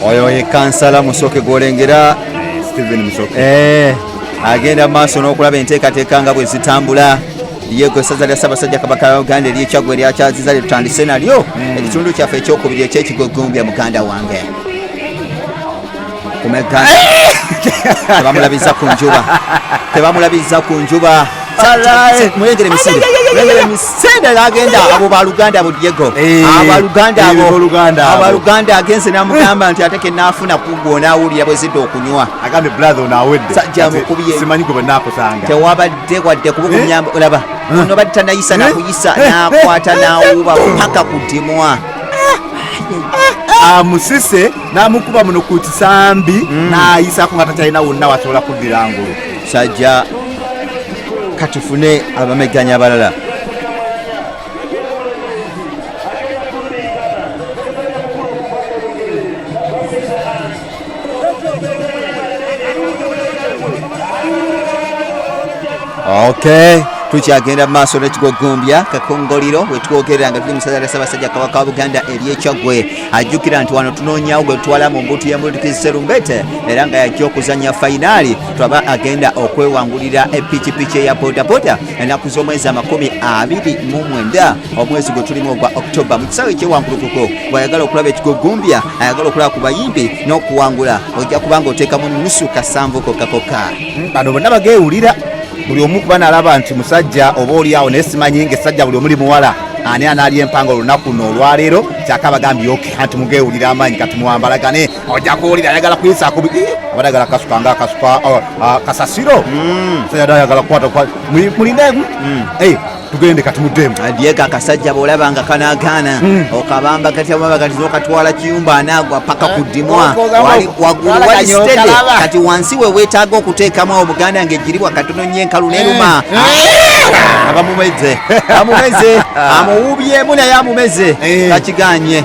oyo ye kansala Musoke gwolengera Steven Musoke agenda maaso n'okulaba enteekateeka nga bwe zitambula. Yego essaza lya Ssaabasajja Kabaka wa Uganda ery'Ekyaggwe lyakyaziza litandise nalyo ekitundu kyaffe ekyokubiri eky'Ekigogombya muganda wange kumeka tebamulabiza ku njuba mulengere misinde agenda abo baluganda abo Diego abaluganda agenze namugamba nti ate kenaafuna kugwo naawulira bwe zidde okunywa agambe brother naawedde sajja mukubiye simanyi gwe nakusanga tewabadde wadde kubukunyamba olaba ono badde tanayisa nakuyisa nakwata nawuba paka kudimwa amusise namukuba muno ku kisambi nayisako nga takyalina wonna wasobola kuddira ngulu sajja katufune abameganya abalala okay tukyagenda maaso n'Ekigogombya kakongoliro bwe twogerera nga tuli mu ssaza lya Ssaabasajja Kabaka wa Buganda ery'Ekyaggwe ajjukira nti wano tunoonya gwe tutwala mu mbuto y'Embulutukizi Serumbete era nga yajja okuzannya fayinaali twaba agenda okwewangulira epikipiki eya bodaboda ennaku z'omwezi 29 omwezi gwe tulimu ogwa October mu kisaawe ekyewangulukuko bw'ayagala okulaba Ekigogombya ayagala okulaba ku bayimbi n'okuwangula ojja kubanga oteekamu nusu kasanvu kokka bano bonna bageewulira buli omu kuba nalaba nti musajja oba oliawo naye simanyi ng'essajja buli omuli muwala ani anaali empanga olunaku luno olwaleero kyaka bagambye nti mugeewulira amaanyi kati muwambalagane ojja kuwulira ayagala kuyisa akubi abadde ayagala kasuka nga akasuka kasasiro musajja dda ayagala kukwata mulinde tugende kati muddemu Diego akasajja bw'olaba nga kanaagaana okabamba kati amaba kati z'okatwala kiyumba anaagwa paka ku ddimwa waggulu wali stede kati wansi we weetaaga okuteekamu Obuganda ng'ejjiribwa katono nnyo enkalu n'eruma abamumeze amuwubyemu naye amumeze bakiganye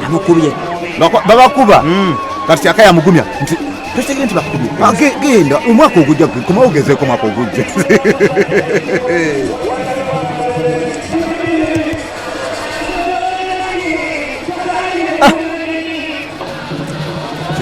amukubye babakuba kati kyaka yamugumya nti tutegere nti bakubye genda omwaka ogujja koma ogezeeko omwaka ogujja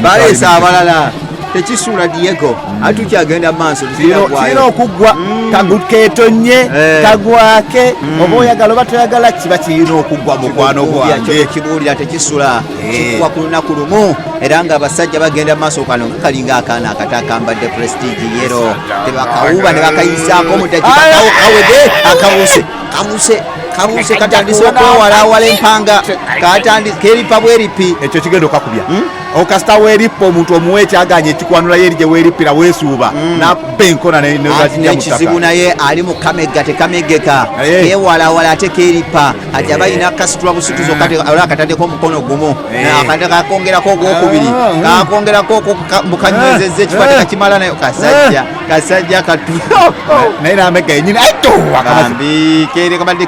baleesa abalala tekisuula Diego atukyagenda maaso kirina okuggwa kagukeetonye kagwake oba oyagala oba toyagala kiba kirina okuggwa mukwano gwange kibuulira tekisula kikuwa ku lunaku lumu era nga abasajja bagenda maaso kano kalinga akaana akata akambadde Prestige yero tebakawuba ne bakayisaako mu dakika kawede kamuse katandise okwewalawala empanga keripa bweripi ekyo kigenda okakubya okasita weeripa omuntu omuwe ekyaganya ekikwanula yeri gye weeripira weesuuba nabba enkona nekizibu naye ali mu kamega tekamegeka yewalawala ate keripa ajja balina kasitula busituzo ola akataddeko omukono gumu kakongerako ogwokubiri kakongerako mukanywezezza ekikwate kakimala nayo kasajja katu naye namega yenyini kambi kabadde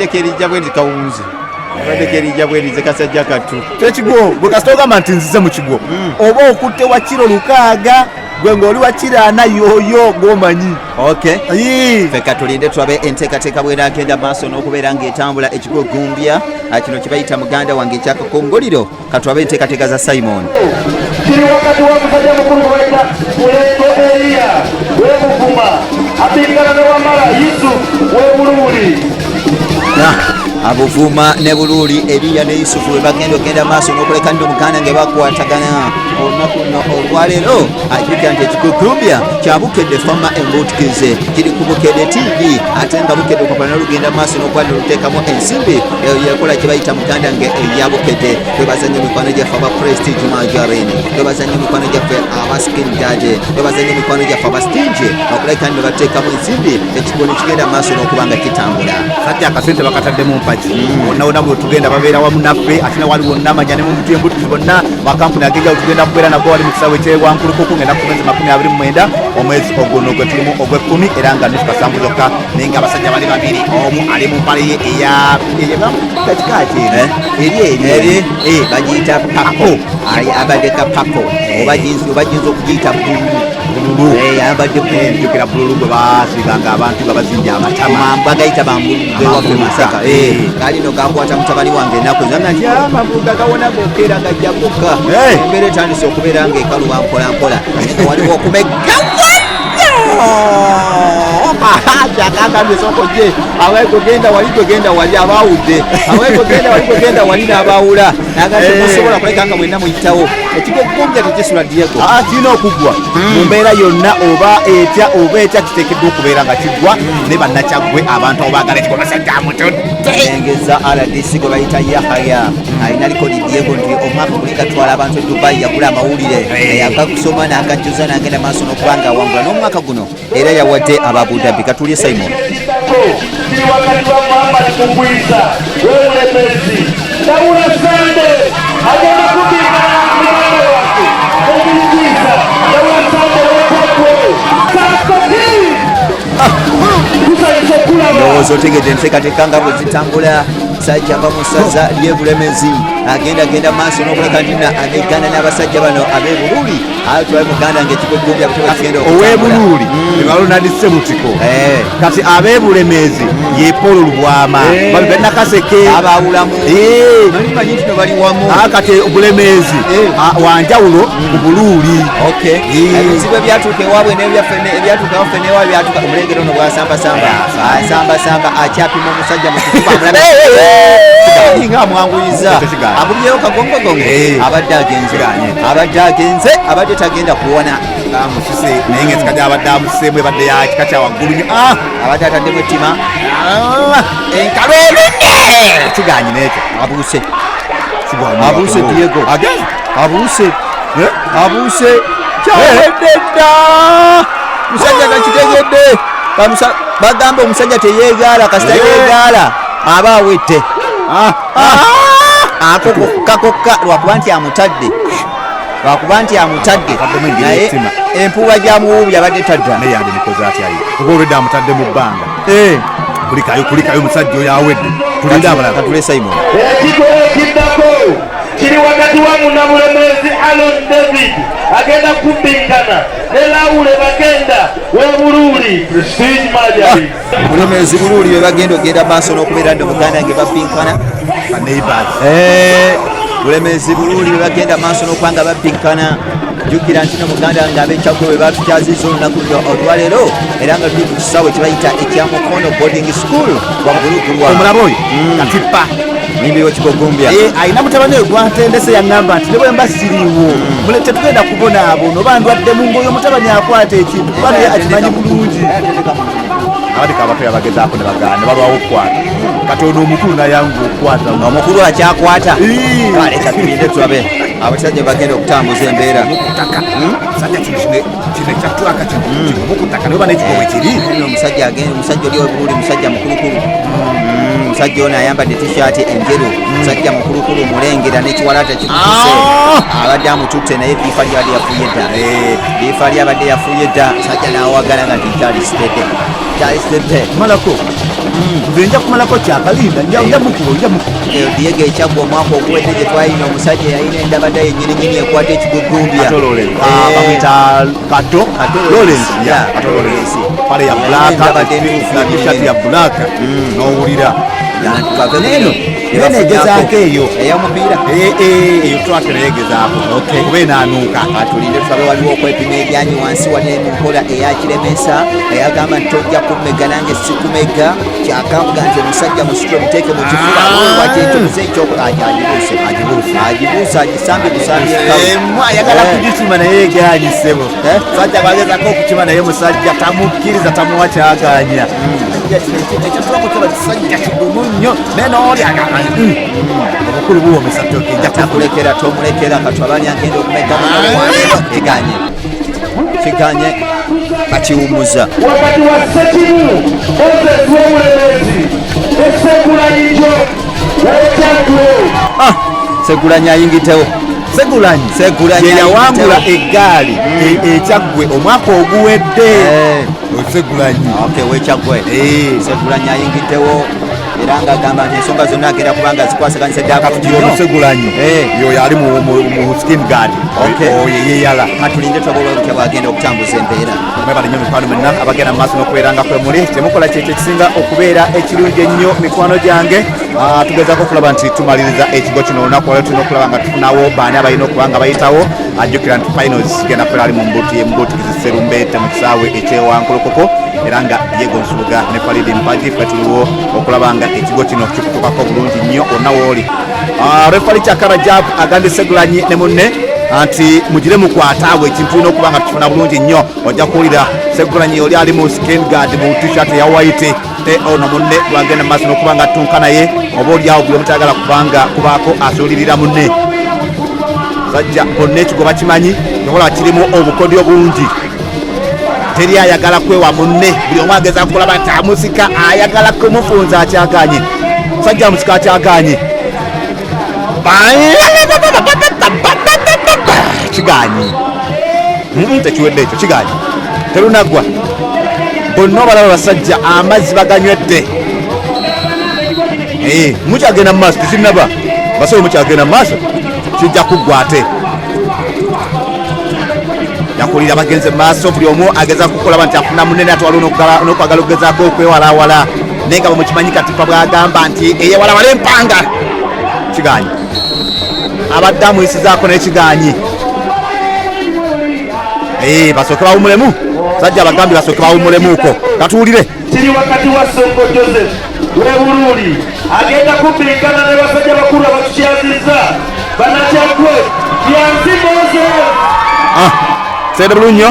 kerijja bwerizi kawunzi abadde kerijja bwerize kasajja katu tekigwo bwe kasita ogamba nti nzize mu kigwo oba okutte wa kiro 6 gwe ng'oli wa kiro 4 yoyo gwomanyi feka tulinde tulabe enteekateeka bweraagenda maaso n'okubeera ng'etambula Ekigogombya kino kye bayita muganda wange ekyakakongoliro katulabe enteekateeka za Simon kiri wakati wa musajja mukulu gwebayita Muleto Elia w'Ebuvuma apiingana ne Wamala Yusuf w'Ebuluuli Abuvuma ne Buluuli Eliya ne Yusufu we bagenda okgenda maaso n'okuleka ndi Omuganda nga bakwatagana olunaku luno olwaleero ajjukira nti Ekigogombya kyabukedde fama Embulutukizi kiri ku Bukedde TV ate nga Bukedde okupala n'olugenda maaso n'okwali oluteekamu ensimbi yekola kye bayita muganda nga eya Bukedde twebazanya emikwano gyaffe aba Prestige Margarine twebazanya emikwano gyaffe aba Skin Daddy twebazanya emikwano gyaffe aba Stingy okuleka ndi bateekamu ensimbi ekigoni kigenda maaso n'okuba nga kitambula sajja akasente bakataddemu wonna bwe tugenda babeera wamu naffe ate ne wali wonna amanya ne mu mbuto y'Embulutukizi bonna bakampuni agenjawo tugenda kubeera nago wali mu kisaawe ekyewankulukuku ngenda ku mwezi 29 omwezi ogwo gwe tulimu ogw'ekkumi era nga nusu kasanvu zokka naye nga abasajja bali babiri omu ali mu mpale ye eri bagiyita papo abadde ka papo oba giyinza okugiyita bululu bululu yayambadde bululu njukira bululu gwe baasiiganga abantu nga bazinja amatama bagayita bambulugwe waffe Masaka kalino gakwata mutabani wange ennaku zanati amagulu gagawona gokeera gajja kukka embeera etandise okubeera ng'ekaluba mpolampola waliwo okumegawa kyakagambyesokoje awegogenda wali togenda wali abaawudde awegogenda wali togenda wali n'abaawula nagatemusobola kuleka nga mwenna muyitawo ekigogombya tekisula Diego kirina okugwa mu mbeera yonna oba etya kiteekeddwa okubeera nga kiggwa ne bannakyagwe abantu abo baagala ekikomesa kyamutudde engeza RDC gwe bayita Yahaya alina likodi Diego nti omwaka guli gatwala abantu e Dubai yagula amawulire yagakusoma n'agajjuza n'agenda maaso n'okuba nga awangula n'omwaka guno era yawadde aba Abu Dhabi. Katulye Simon kiri wakati wa Muhammad kugwiza wemulemezi Daula Sande agenda kupika mwana wake okugwiza Daula Sande wekakwe kakati ndowooza otegedde enteekateeka nga bwe zitambula musajja ava mu ssaza ly'Ebulemezi agenda maaso n'okuleka nti ameggana n'abasajja bano ab'Ebululi atwaye muganda ng'ekigogombya kigenda ow'Ebululi ebalonadi Sebutiko kati ab'Ebulemezi ye Paul Lubwama Nakaseke abaawulamu nolimanyi nti no bali wamu kati Bulemezi wanjawulo ku Bululi ebizibu ebyatuuka ewaabwe ebyatuuka waffe n'ewaabwe byatuuka omulengero ono bw'asambasamba akyapima omusajja mu kifuba nga amwanguyiza agumyewo kagongogongo abadde agenze abadde tagenda kuwona amusise naye ng'ekika abadde amuseemu ebadde ya kika kya waggulu nnyo abadde ataddemu ettima enkalo enene kiganyi n'ekyo abuuse Diego abuuse kyawedde dda musajja takitegedde bagamba omusajja teyeegaala kasita yeegaala aba awedde akokokka lwakuba nti amutadde naye empuwa gyamuwubi abadde tadda naye yandimikoze atya ye kuba olwedde amutadde mu bbanga kulikayo musajja oyo awedde tulinde abalala katule Simon ekigo ekiddako kiri wakati wa Munnabulemezi Alon David agenda kubinkana ne Laule bagenda w'Ebululi Prestige Majali Bulemezi Bululi bwe bagenda ogenda maaso n'okubeera nti Buganda nge babinkana Bulemezi Bululi bwe bagenda maaso n'okuba nga babinkana jjukira nti no Muganda ng'ab'Ekyagwe bwe batukyaziza olunaku olwaleero era nga tuli ku kisaawe kye bayita ekya Mukono boarding school waggulugulwa omulaba oyo Katipa nimbi w'ekigogombya alina mutabani we gwantendese yaŋŋamba nti ne bwe mba siriiwo tetugenda kubonaabona oba ndwaddemu ng'oyo mutabani akwata ekintu kuba naye akimanyi bulungi abadde abato yabagezaako ne bagaana ne balwawo okukwata kati ono omukulu nayangu okukwata omukulu akyakwata leka tulinde tulabe abasajja bagenda okutambuza embeera musajja kino ekyatwaka kimukutaka naye oba n'ekikowe kiri omusajja oli w'Ebululi musajja mukulukulu omusajja ono ayambadde t-shirt enjeru musajja mukulukulu mulengera n'ekiwalaata kimutuse abadde amututte naye biifa lyabadde yafuye dda biifa lyabadde yafuye dda musajja n'awagala nga kyalisitedde malako nze nja kumalako kyakalinda nja mukulu Diego Ekyagwe omwaka oguwedde gye twalina omusajja yalina endabada yennyininyini ekwata ekigogombya bamwita Kato Lawrence pale ya bulaka t-shirt ya bulaka n'owulira egezaako eyo ey'omupiira eyo twakera yegezaako kuba enaanuuka atulinde tulabe waliwo okwepima ebyanyi wansi wadde mu nkola eyakiremesa eyagamba nti tojja kumega nange sikumega kyakavuga nti omusajja musitule muteeke mu kifuba wakyekyomuze agibuuse agisambye busambye ayagala kugikima naye eganyisebo musajja bagezako okukima naye musajja tamukkiriza tamuwa kyaganya ekyatulako kiba kisajja kigumu nnyo naye nooli agamba obukulu buwomesa takulekera tomulekera katwabani agenda okumeka kiganye bakiwumuza wakati wa Ssekimu Moses w'Obulemezi Essegulanyijo w'Ekyagwe Segulanyi ayingitewo Segulanyi yawangula eggaali Ekyagwe omwaka oguwedde Segulanyi w'Ekyagwe Segulanyi ayingitewo era ng'agamba nti ensonga zonna agenda kubanga zikwasaganyisa ddala Segulanyi yo yali mu skin guard yeyala katulinde twagoba kutya bwagenda okutambuza embeera mwebali nnyo mikwano mwenna abagenda mu maaso n'okubeeranga kwe muli temukola kyekyo ekisinga okubeera ekirungi ennyo mikwano gyange tugezaako okulaba nti tumaliriza ekigo kino olunaku olwo tulina okulaba nga tufunawo baani abalina okuba nga bayitawo ajjukira nti finals genda kubeera ali mu mbuutikizi Sserumbeete mu kisaawe ekyewankolokoko era nga Diego Nsubuga ne Faridi Mpagi ffe tuliwo okulaba nga ekigo kino kikutukako bulungi nnyo onna wooli refali Kyakarajab agambye Segulanyi ne munne anti mugire mukwataawe ekintu tulina okuba nga tukifuna bulungi nnyo ojja kuwulira Segulanyi oli ali mu skin guard mu t-shirt ya white ono munne twagenda maaso n'okuba nga tunka naye oba oliawo buli omutayagala kubanga kubaako asuulirira munne sajja bonna ekigo bakimanyi nokola kirimu obukodyo bungi teri ayagala kwewa munne buli omu ageza kulaba nti amusika ayagala kumufunza akyaganye sajja amusika akyaganye kiganyi tekiwedde ekyo kiganyi terunagwa bonna obalaba basajja amazzi baganywedde mukyagenda mu maaso tekirinaba basobe mukyagenda mu maaso kijja kuggwa ate yakulira bagenze mu maaso buli omu ageza kukolaba nti afuna munene atwala n'okwagala okugezaako okwewalawala naye nga bwemukimanyi katipa bwagamba nti eyewalawala empanga kiganyi abadde amuyisizaako n'ekiganyi basooke bawumulemu sajja abagambye basooke bawumulemuuko katuwulire kiri wakati wa Sonko Joseph w'Ebululi agenda kubbingana ne basajja bakulu abatukyaziza banakyagwe Byansi Moses sede bulungi nnyo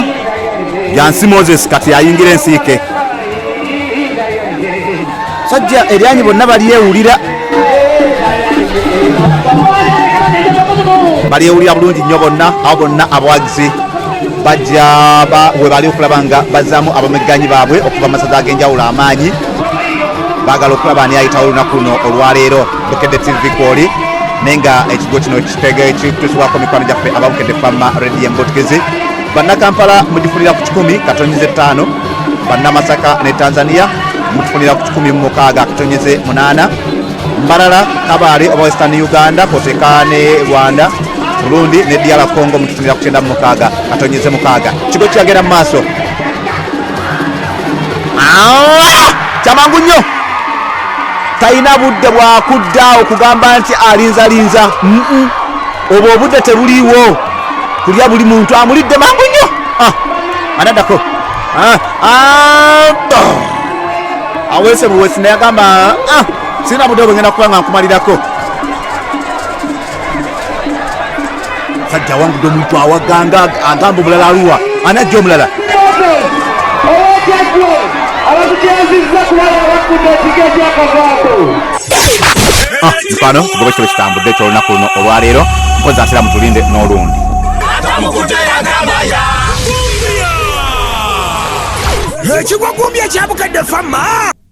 Byansi Moses kati ayingira ensiike sajja eryanyi bonna balyewulira bulungi nnyo bonna abo bonna abawagizi bajja we bali okulaba nga bazzaamu abamegganyi baabwe okuva masaza ag'enjawulo amaanyi baagala okulaba ani ayitawo olunaku luno olwaleero Bukedde TV kwoli naye nga ekigo kino kituusibwako mikwano gyaffe ababukedde fama radio embootikizi bannakampala mugifunira ku 10 katonyeze 5 bannamasaka ne Tanzania mutufunira ku 16 katonyeze 8 Mbarara Kabale oba Western Uganda koteka ne Rwanda Burundi ne DR Congo mutufunira ku 9 katonyeze 6 kigo kyagenda mu maaso kyamangu nnyo talina budde bwakudda okugamba nti alinzalinza obwo obudde tebuliiwo kulya buli muntu amulidde mangu nnyo anaddako aweese buweesi naye agamba sirina budde bwengenda kuba nga nkumalirako sajja awangudde omuntu awaganga agamba omulala aluwa anajja omulala abatukyaziza kubanga bakudde ekigo ekyakavaako mukwano kigobe kyo kitambudde ekyolunaku luno olwaleero mpozi atera mutulinde n'olundi ekigwagumbya ekya Bukedde Fama